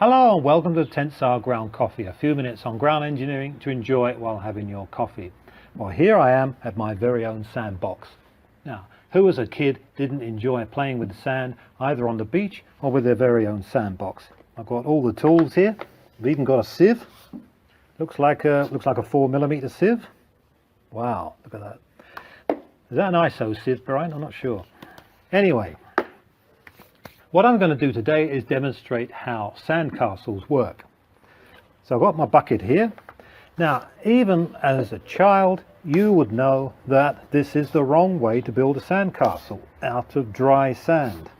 Hello and welcome to Tensar Ground Coffee, a few minutes on ground engineering to enjoy while having your coffee. Well, here I am at my very own sandbox. Now, who as a kid didn't enjoy playing with the sand either on the beach or with their very own sandbox? I've got all the tools here. I've even got a sieve. Looks like a 4mm sieve. Wow, look at that. Is that an ISO sieve, Brian? I'm not sure. Anyway, what I'm going to do today is demonstrate how sandcastles work. So I've got my bucket here. Now, even as a child, you would know that this is the wrong way to build a sandcastle out of dry sand.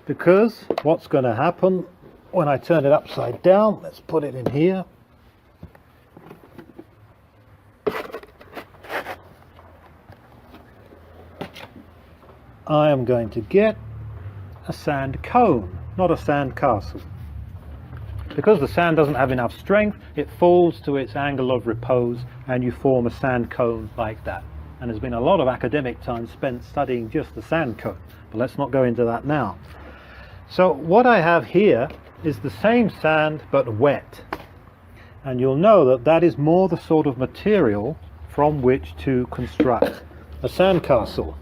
Because what's going to happen when I turn it upside down, let's put it in here. I am going to get a sand cone, not a sand castle. Because the sand doesn't have enough strength, it falls to its angle of repose and you form a sand cone like that. And there's been a lot of academic time spent studying just the sand cone, but let's not go into that now. So what I have here is the same sand but wet. And you'll know that that is more the sort of material from which to construct a sand castle.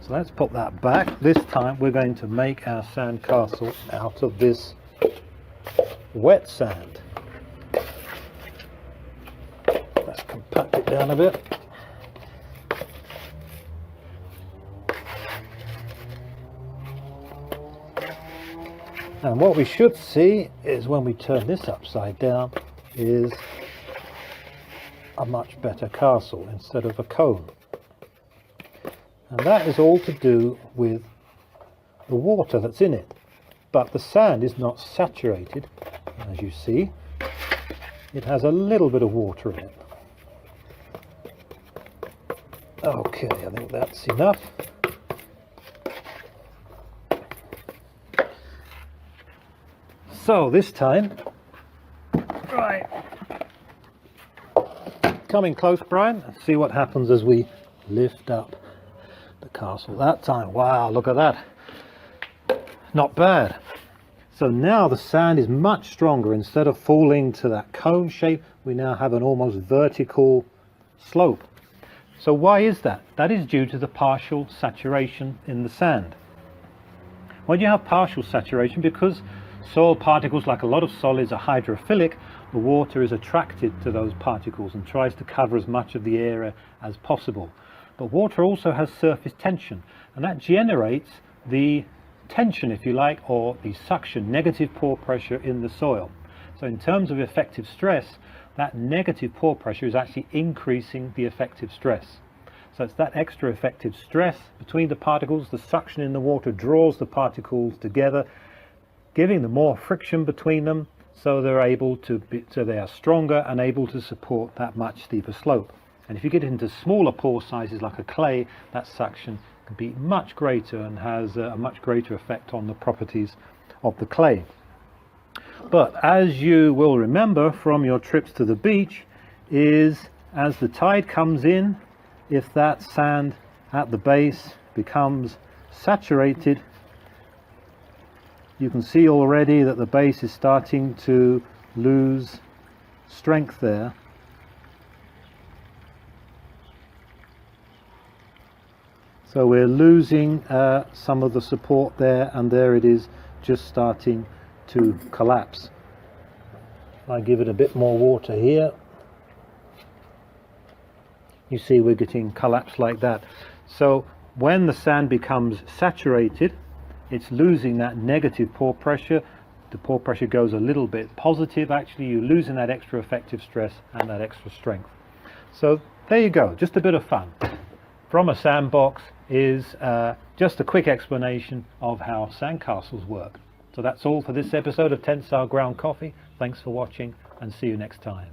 So let's put that back. This time we're going to make our sand castle out of this wet sand. Let's compact it down a bit. And what we should see is when we turn this upside down is a much better castle instead of a cone. And that is all to do with the water that's in it. But the sand is not saturated, as you see. It has a little bit of water in it. Okay, I think that's enough. So this time, right, coming close, Brian, and see what happens as we lift up the castle. That time, wow, look at that. Not bad. So now the sand is much stronger. Instead of falling to that cone shape, we now have an almost vertical slope. So why is that? That is due to the partial saturation in the sand. When you have partial saturation, because soil particles, like a lot of solids, are hydrophilic, the water is attracted to those particles and tries to cover as much of the area as possible. But water also has surface tension, and that generates the tension, if you like, or the suction, negative pore pressure in the soil. So in terms of effective stress, that negative pore pressure is actually increasing the effective stress. So it's that extra effective stress between the particles. The suction in the water draws the particles together, giving them more friction between them, so they are stronger and able to support that much steeper slope. And if you get into smaller pore sizes like a clay, that suction can be much greater and has a much greater effect on the properties of the clay. But as you will remember from your trips to the beach, is as the tide comes in, if that sand at the base becomes saturated, you can see already that the base is starting to lose strength there. So we're losing some of the support there, and there it is just starting to collapse. I give it a bit more water here. You see we're getting collapse like that. So when the sand becomes saturated, it's losing that negative pore pressure. The pore pressure goes a little bit positive. Actually, you're losing that extra effective stress and that extra strength. So there you go, just a bit of fun. From a sandbox is just a quick explanation of how sandcastles work. So that's all for this episode of Tensar Ground Coffee. Thanks for watching and see you next time.